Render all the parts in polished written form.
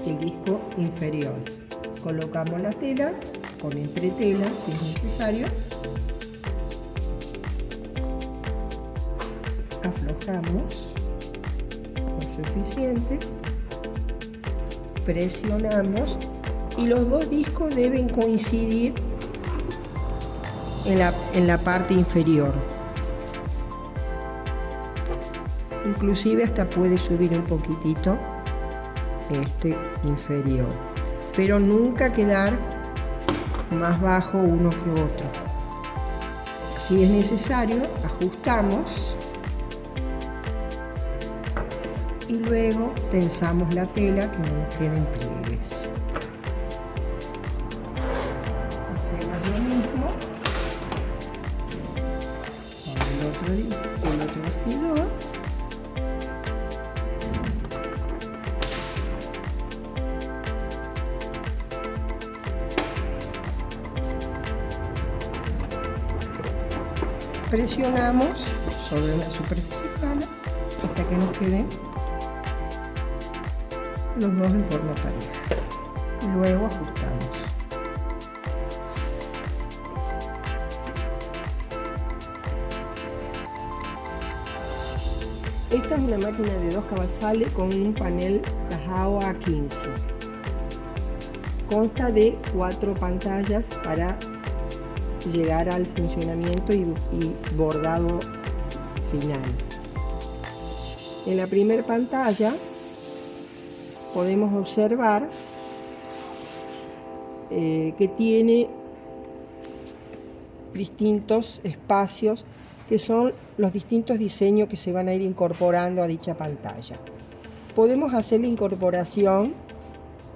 el disco inferior. Colocamos la tela con entretela si es necesario. Aflojamos lo suficiente. Presionamos y los dos discos deben coincidir en la parte inferior. Inclusive hasta puede subir un poquitito este inferior, pero nunca quedar más bajo uno que otro. Si es necesario, ajustamos y luego tensamos la tela que no nos queden pliegues. Hacemos lo mismo con el otro vestidor. Presionamos sobre la superficie plana hasta que nos queden los dos en forma pareja. Y luego ajustamos. Esta es una máquina de 2 cabezales con un panel Tajao A15. Consta de 4 pantallas para llegar al funcionamiento y bordado final. En la primera pantalla podemos observar que tiene distintos espacios que son los distintos diseños que se van a ir incorporando a dicha pantalla. Podemos hacer la incorporación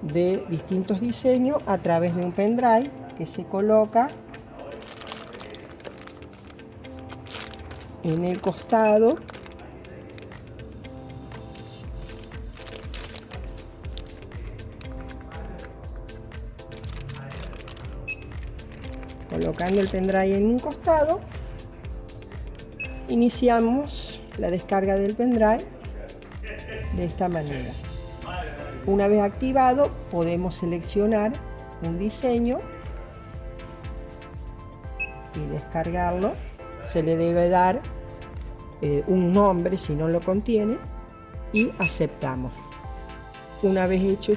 de distintos diseños a través de un pendrive que se coloca en el costado colocando el pendrive en un costado, iniciamos la descarga del pendrive de esta manera. Una vez activado, podemos seleccionar un diseño y descargarlo. Se le debe dar un nombre si no lo contiene y aceptamos. Una vez hecho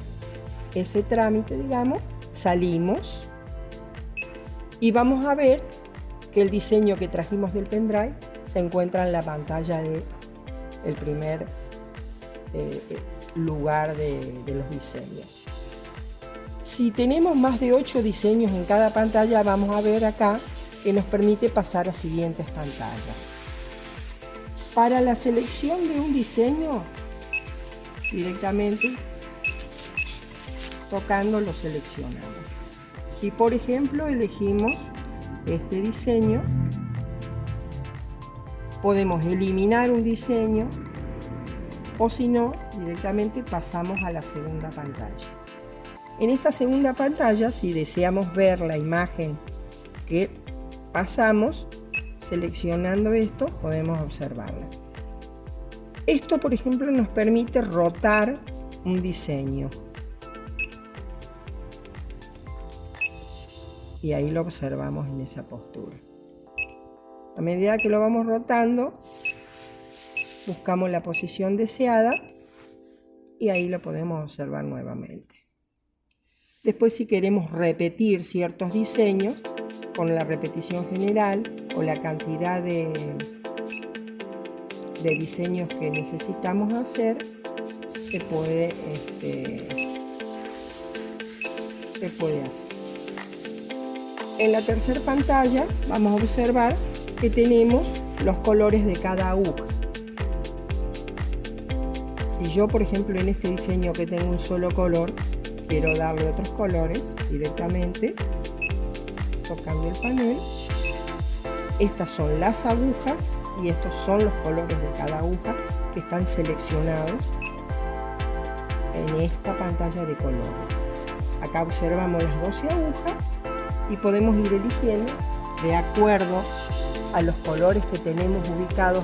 ese trámite, digamos, salimos y vamos a ver que el diseño que trajimos del pendrive se encuentra en la pantalla del primer lugar de los diseños. Si tenemos más de 8 diseños en cada pantalla, vamos a ver acá que nos permite pasar a siguientes pantallas. Para la selección de un diseño, directamente tocando lo seleccionamos. Si por ejemplo elegimos este diseño, podemos eliminar un diseño o si no, directamente pasamos a la segunda pantalla. En esta segunda pantalla, si deseamos ver la imagen que pasamos, seleccionando esto, podemos observarla. Esto, por ejemplo, nos permite rotar un diseño. Y ahí lo observamos en esa postura. A medida que lo vamos rotando, buscamos la posición deseada y ahí lo podemos observar nuevamente. Después, si queremos repetir ciertos diseños, con la repetición general o la cantidad de diseños que necesitamos hacer, se puede hacer. En la tercera pantalla vamos a observar que tenemos los colores de cada aguja. Si yo, por ejemplo, en este diseño que tengo un solo color, quiero darle otros colores directamente, tocando el panel, estas son las agujas y estos son los colores de cada aguja que están seleccionados en esta pantalla de colores. Acá observamos las 12 agujas y podemos ir eligiendo de acuerdo a los colores que tenemos ubicados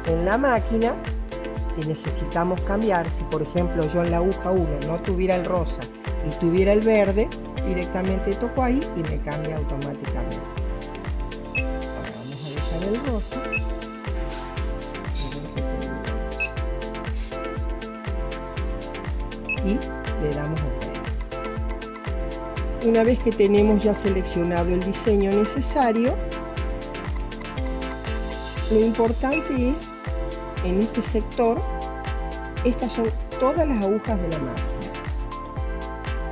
en la máquina Si necesitamos cambiar, si por ejemplo yo en la aguja 1 no tuviera el rosa y tuviera el verde, directamente toco ahí y me cambia automáticamente. Ahora vamos a dejar el rosa. Y le damos OK. Una vez que tenemos ya seleccionado el diseño necesario, lo importante es, en este sector, estas son todas las agujas de la máquina.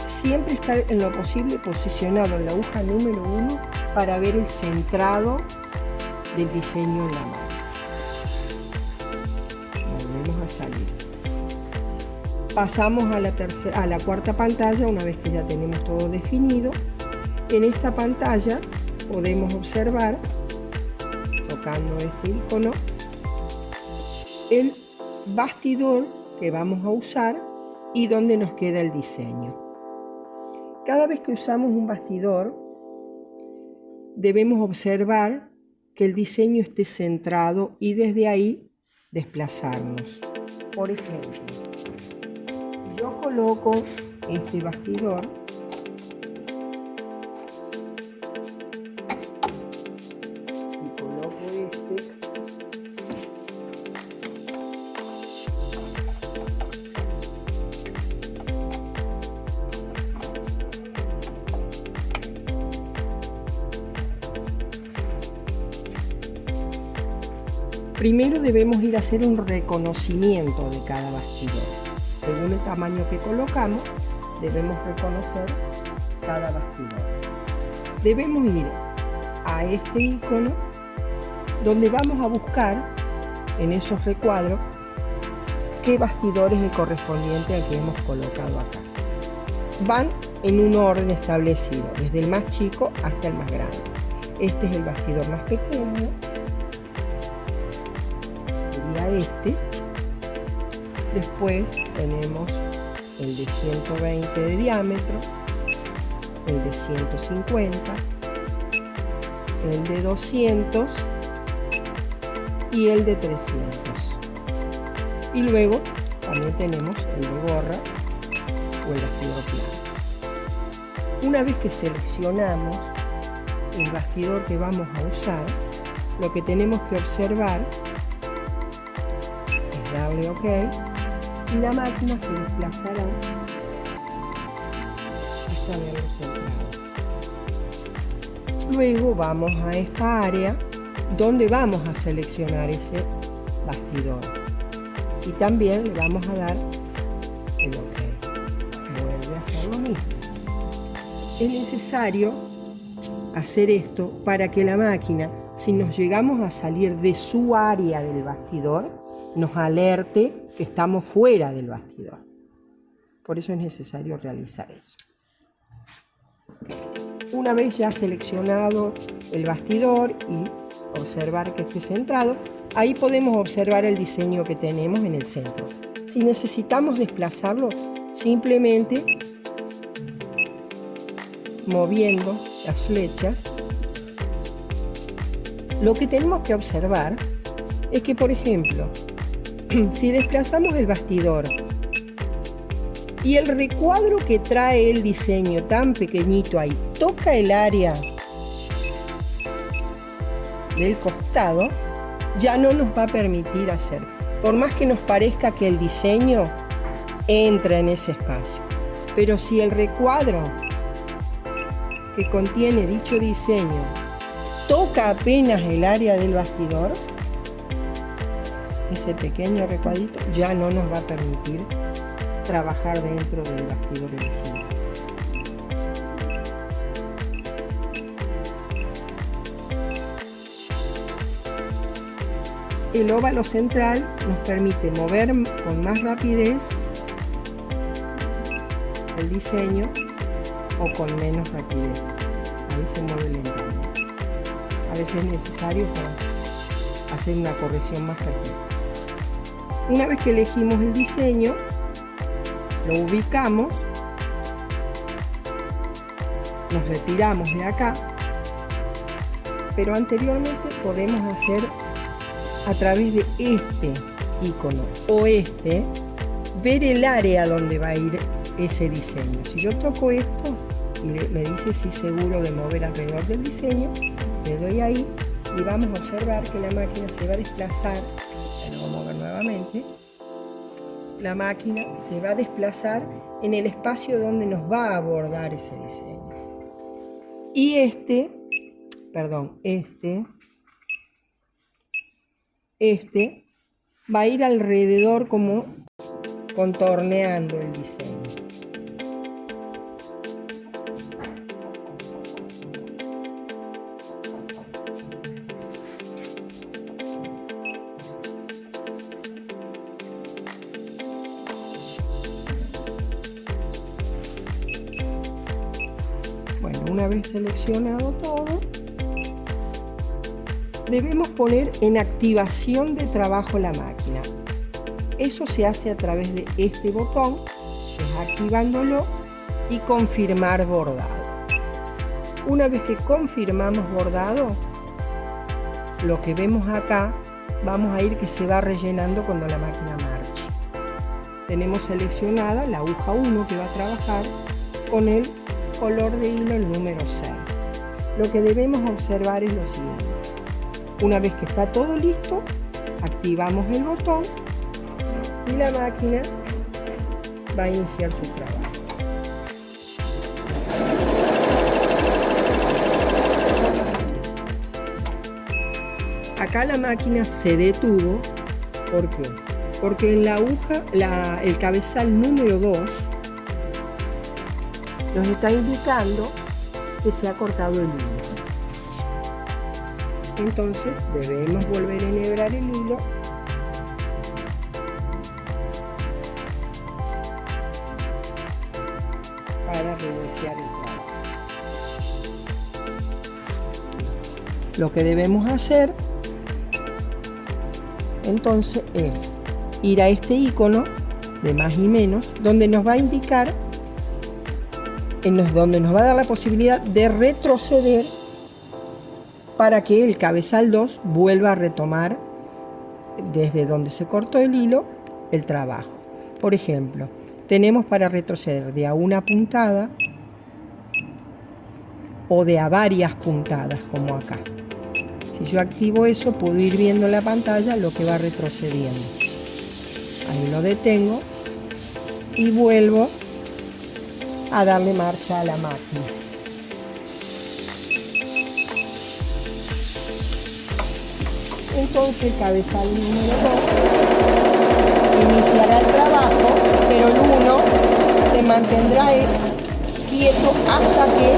Siempre estar en lo posible posicionado en la aguja número 1 para ver el centrado del diseño en la máquina. Volvemos a salir. Pasamos a la cuarta pantalla una vez que ya tenemos todo definido. En esta pantalla podemos observar, tocando este icono, el bastidor que vamos a usar y dónde nos queda el diseño. Cada vez que usamos un bastidor, debemos observar que el diseño esté centrado y desde ahí desplazarnos. Por ejemplo, yo coloco este bastidor y coloco este. Primero debemos ir a hacer un reconocimiento de cada bastidor. Según el tamaño que colocamos, debemos reconocer cada bastidor. Debemos ir a este icono donde vamos a buscar en esos recuadros qué bastidor es el correspondiente al que hemos colocado acá. Van en un orden establecido, desde el más chico hasta el más grande. Este es el bastidor más pequeño. Este. Después tenemos el de 120 de diámetro, el de 150, el de 200 y el de 300. Y luego también tenemos el de gorra o el bastidor plano. Una vez que seleccionamos el bastidor que vamos a usar, lo que tenemos que observar, darle OK y la máquina se desplazará hasta verlo centrado. Luego vamos a esta área donde vamos a seleccionar ese bastidor y también le vamos a dar el OK. Vuelve a hacer lo mismo. Es necesario hacer esto para que la máquina, si nos llegamos a salir de su área del bastidor, nos alerte que estamos fuera del bastidor. Por eso es necesario realizar eso. Una vez ya seleccionado el bastidor y observar que esté centrado, ahí podemos observar el diseño que tenemos en el centro. Si necesitamos desplazarlo, simplemente moviendo las flechas. Lo que tenemos que observar es que, por ejemplo, si desplazamos el bastidor y el recuadro que trae el diseño tan pequeñito ahí toca el área del costado, ya no nos va a permitir hacer, por más que nos parezca que el diseño entra en ese espacio. Pero si el recuadro que contiene dicho diseño toca apenas el área del bastidor, ese pequeño recuadrito ya no nos va a permitir trabajar dentro del bastidor elegido. El óvalo central nos permite mover con más rapidez el diseño o con menos rapidez. Ahí se mueve lentamente. A veces es necesario para hacer una corrección más perfecta. Una vez que elegimos el diseño, lo ubicamos, nos retiramos de acá, pero anteriormente podemos hacer a través de este icono o este, ver el área donde va a ir ese diseño. Si yo toco esto y me dice si seguro de mover alrededor del diseño, le doy ahí y vamos a observar que la máquina se va a desplazar. Lo voy a mover nuevamente. La máquina se va a desplazar en el espacio donde nos va a abordar ese diseño. Y este va a ir alrededor como contorneando el diseño. Bueno, una vez seleccionado todo, debemos poner en activación de trabajo la máquina. Eso se hace a través de este botón, es activándolo, y confirmar bordado. Una vez que confirmamos bordado, lo que vemos acá, vamos a ir que se va rellenando cuando la máquina marche. Tenemos seleccionada la aguja 1 que va a trabajar con el color de hilo el número 6. Lo que debemos observar es lo siguiente. Una vez que está todo listo, activamos el botón y la máquina va a iniciar su trabajo. Acá la máquina se detuvo. ¿Por qué? Porque en la aguja, el cabezal número 2 nos está indicando que se ha cortado el hilo. Entonces debemos volver a enhebrar el hilo para reiniciar el trabajo. Lo que debemos hacer entonces es ir a este icono de más y menos, donde nos va a indicar, donde nos va a dar la posibilidad de retroceder para que el cabezal 2 vuelva a retomar desde donde se cortó el hilo el trabajo. Por ejemplo, tenemos para retroceder de a una puntada o de a varias puntadas, como acá. Si yo activo eso, puedo ir viendo en la pantalla lo que va retrocediendo. Ahí lo detengo y vuelvo a darle marcha a la máquina. Entonces el cabezal número 2 iniciará el trabajo, pero el 1 se mantendrá quieto hasta que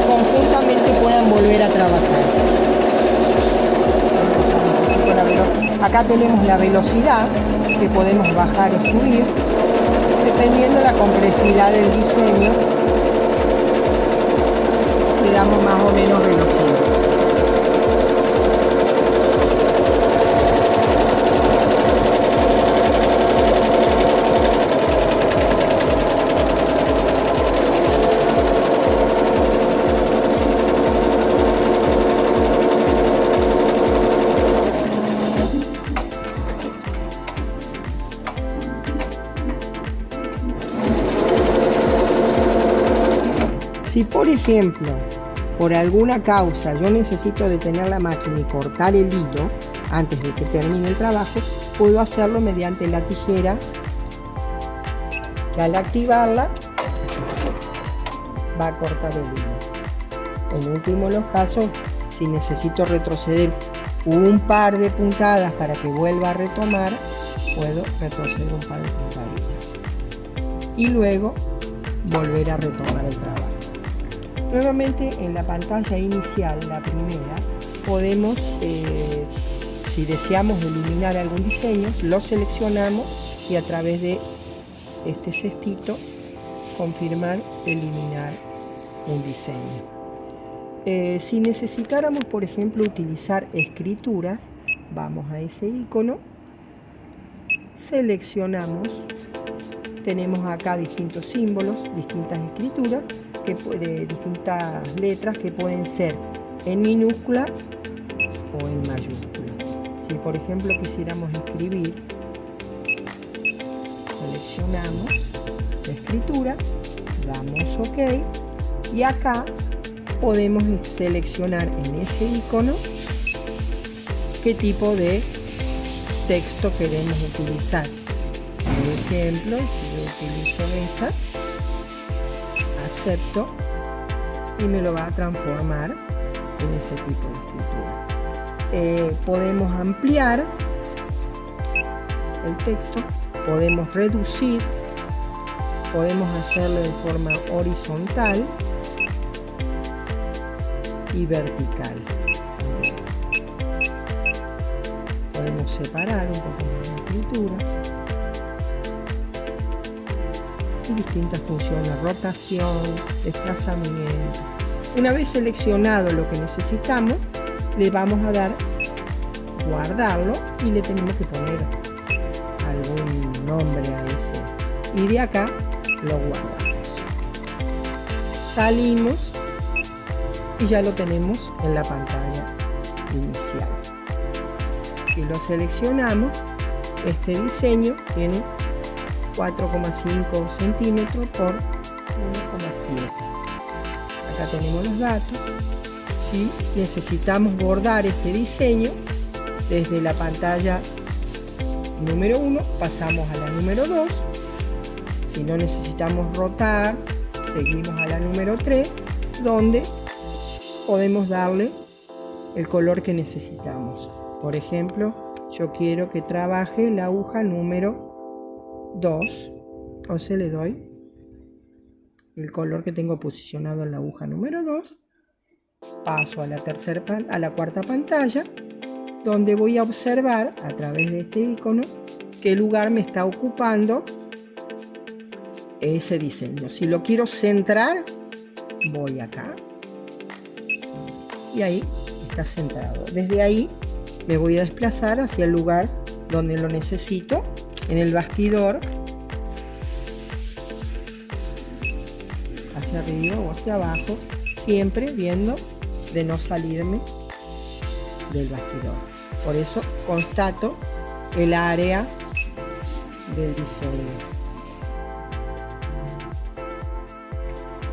conjuntamente puedan volver a trabajar. Acá tenemos la velocidad que podemos bajar o subir dependiendo de la complejidad del diseño. Le damos más o menos velocidad. Si por ejemplo, por alguna causa yo necesito detener la máquina y cortar el hilo antes de que termine el trabajo, puedo hacerlo mediante la tijera, que al activarla va a cortar el hilo. En último de los casos, si necesito retroceder un par de puntadas para que vuelva a retomar, puedo retroceder un par de puntaditas y luego volver a retomar el trabajo. Nuevamente en la pantalla inicial, la primera, podemos, si deseamos eliminar algún diseño, lo seleccionamos y a través de este cestito confirmar eliminar un diseño. Si necesitáramos, por ejemplo, utilizar escrituras, vamos a ese icono, seleccionamos, tenemos acá distintos símbolos, distintas escrituras, de distintas letras que pueden ser en minúscula o en mayúsculas. Si por ejemplo quisiéramos escribir seleccionamos la escritura, damos OK y acá podemos seleccionar en ese icono qué tipo de texto queremos utilizar. Por ejemplo, si yo utilizo esa, acepto y me lo va a transformar en ese tipo de escritura. Podemos ampliar el texto, podemos reducir, podemos hacerlo de forma horizontal y vertical. Podemos separar un poco más la escritura y distintas funciones, rotación, desplazamiento. Una vez seleccionado lo que necesitamos, le vamos a dar guardarlo y le tenemos que poner algún nombre a ese. Y de acá lo guardamos. Salimos y ya lo tenemos en la pantalla inicial. Si lo seleccionamos, este diseño tiene 4,5 centímetros por 1,7. Acá tenemos los datos. Si necesitamos bordar este diseño, desde la pantalla número 1 pasamos a la número 2. Si no necesitamos rotar, seguimos a la número 3, donde podemos darle el color que necesitamos. Por ejemplo, yo quiero que trabaje la aguja número 2, entonces le doy el color que tengo posicionado en la aguja número 2, paso a la cuarta pantalla, donde voy a observar a través de este icono qué lugar me está ocupando ese diseño. Si lo quiero centrar, voy acá y ahí está centrado. Desde ahí me voy a desplazar hacia el lugar donde lo necesito, en el bastidor, hacia arriba o hacia abajo, siempre viendo de no salirme del bastidor. Por eso constato el área del diseño.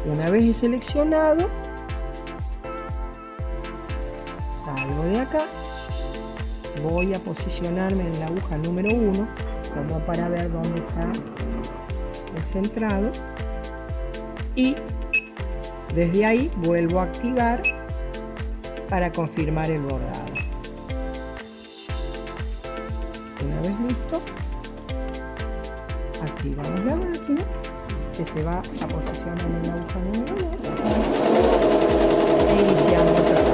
Una vez he seleccionado, salgo de acá, voy a posicionarme en la aguja número 1 como para ver dónde está el centrado y desde ahí vuelvo a activar para confirmar el bordado. Una vez listo, activamos la máquina que se va a posicionar en la aguja número 2 e iniciamos el trabajo.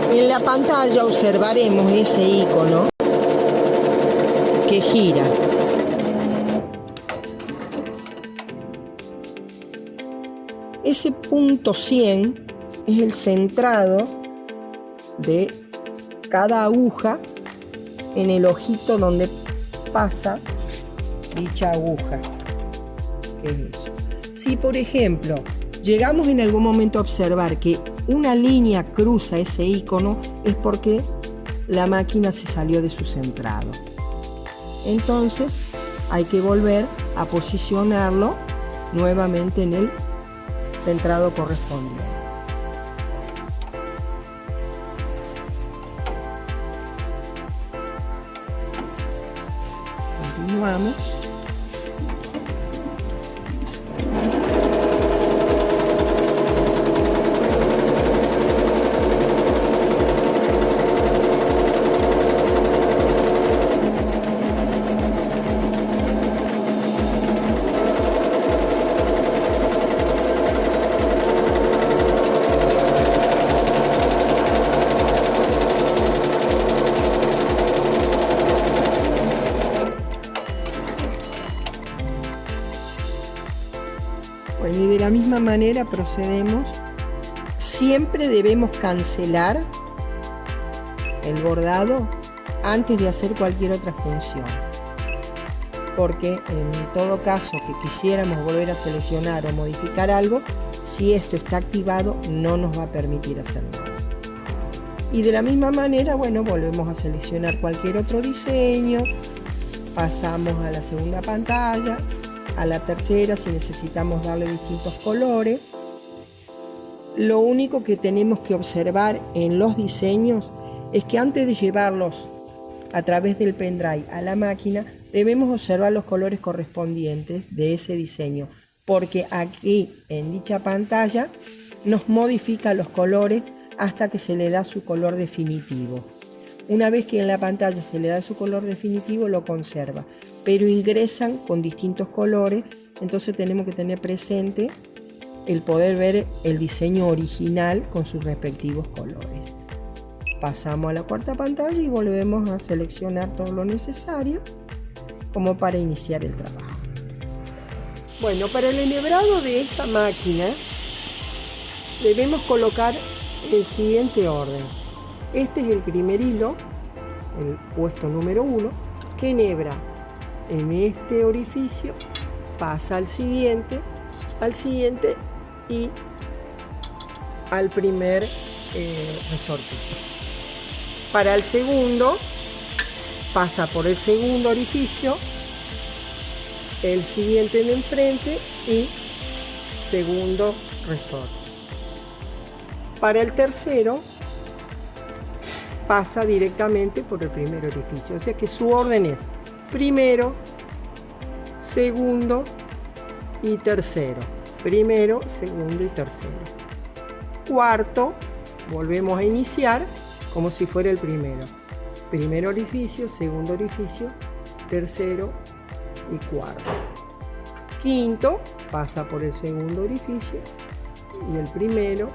En la pantalla observaremos ese icono que gira. Ese punto 100 es el centrado de cada aguja en el ojito donde pasa dicha aguja. ¿Qué es eso? Si, por ejemplo, llegamos en algún momento a observar que una línea cruza ese icono, es porque la máquina se salió de su centrado. Entonces hay que volver a posicionarlo nuevamente en el centrado correspondiente. Continuamos. la misma manera procedemos. Siempre debemos cancelar el bordado antes de hacer cualquier otra función, porque en todo caso que quisiéramos volver a seleccionar o modificar algo, si esto está activado no nos va a permitir hacer nada. Y de la misma manera, bueno, volvemos a seleccionar cualquier otro diseño, pasamos a la segunda pantalla, a la tercera si necesitamos darle distintos colores. Lo único que tenemos que observar en los diseños es que antes de llevarlos a través del pendrive a la máquina, debemos observar los colores correspondientes de ese diseño, porque aquí en dicha pantalla nos modifica los colores hasta que se le da su color definitivo. Una vez que en la pantalla se le da su color definitivo, lo conserva, pero ingresan con distintos colores, entonces tenemos que tener presente el poder ver el diseño original con sus respectivos colores. Pasamos a la cuarta pantalla y volvemos a seleccionar todo lo necesario como para iniciar el trabajo. Bueno, para el enhebrado de esta máquina debemos colocar el siguiente orden. Este es el primer hilo, el puesto número 1, que enhebra en este orificio, pasa al siguiente y al primer resortito. Para el segundo, pasa por el segundo orificio, el siguiente en enfrente y segundo resorte. Para el tercero, pasa directamente por el primer orificio, o sea que su orden es primero, segundo y tercero. Primero, segundo y tercero. Cuarto, volvemos a iniciar como si fuera el primero. Primer orificio, segundo orificio, tercero y cuarto. Quinto, pasa por el segundo orificio y el primero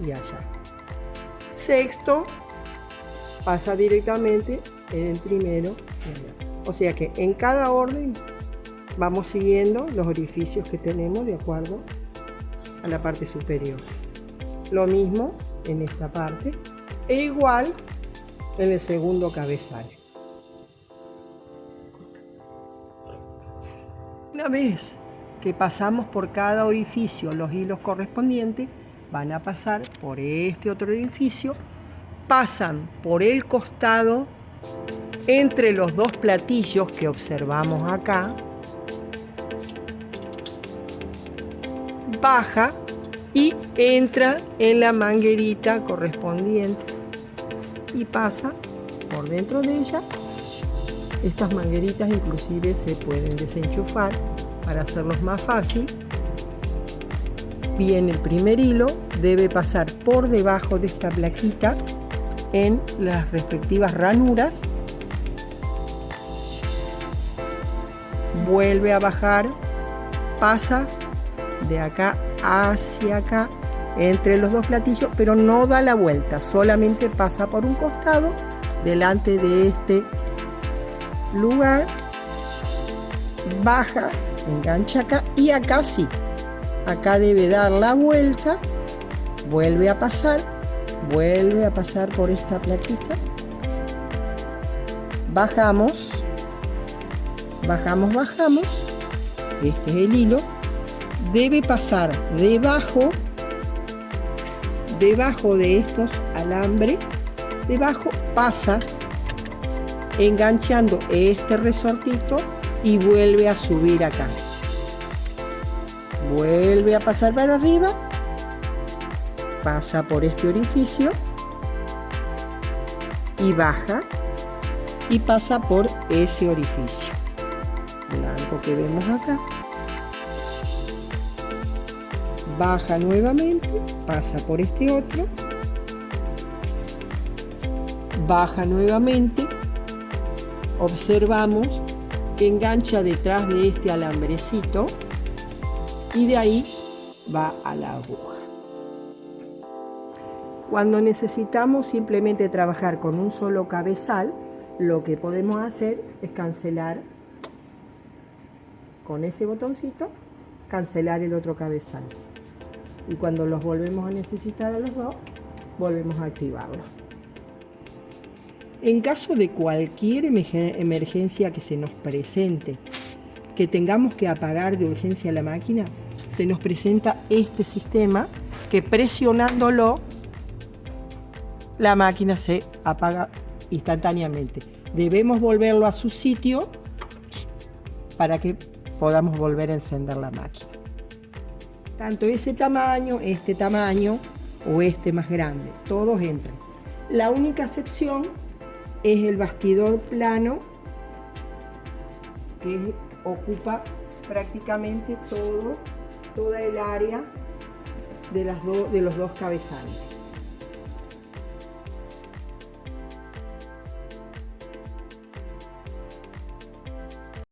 y allá. Sexto, pasa directamente en el primero y allá. O sea que en cada orden vamos siguiendo los orificios que tenemos de acuerdo a la parte superior. Lo mismo en esta parte e igual en el segundo cabezal. Una vez que pasamos por cada orificio los hilos correspondientes, van a pasar por este otro orificio, pasan por el costado entre los dos platillos que observamos acá, baja y entra en la manguerita correspondiente y pasa por dentro de ella. Estas mangueritas inclusive se pueden desenchufar para hacerlos más fácil. Bien, el primer hilo debe pasar por debajo de esta plaquita en las respectivas ranuras, vuelve a bajar, pasa de acá hacia acá entre los dos platillos, pero no da la vuelta, solamente pasa por un costado delante de este lugar, baja, engancha acá y acá sí, acá debe dar la vuelta, vuelve a pasar por esta plaquita, bajamos, este es el hilo, debe pasar debajo de estos alambres, debajo pasa enganchando este resortito y vuelve a subir acá, vuelve a pasar para arriba, pasa por este orificio y baja y pasa por ese orificio blanco que vemos acá, baja nuevamente, pasa por este otro, baja nuevamente, observamos que engancha detrás de este alambrecito y de ahí va a la aguja. Cuando necesitamos simplemente trabajar con un solo cabezal, lo que podemos hacer es cancelar con ese botoncito cancelar el otro cabezal. Y cuando los volvemos a necesitar a los dos, volvemos a activarlo. En caso de cualquier emergencia que se nos presente, que tengamos que apagar de urgencia la máquina, se nos presenta este sistema que presionándolo, la máquina se apaga instantáneamente. Debemos volverlo a su sitio para que podamos volver a encender la máquina. Tanto ese tamaño, este tamaño o este más grande, todos entran. La única excepción es el bastidor plano, que ocupa prácticamente toda el área de los dos cabezales.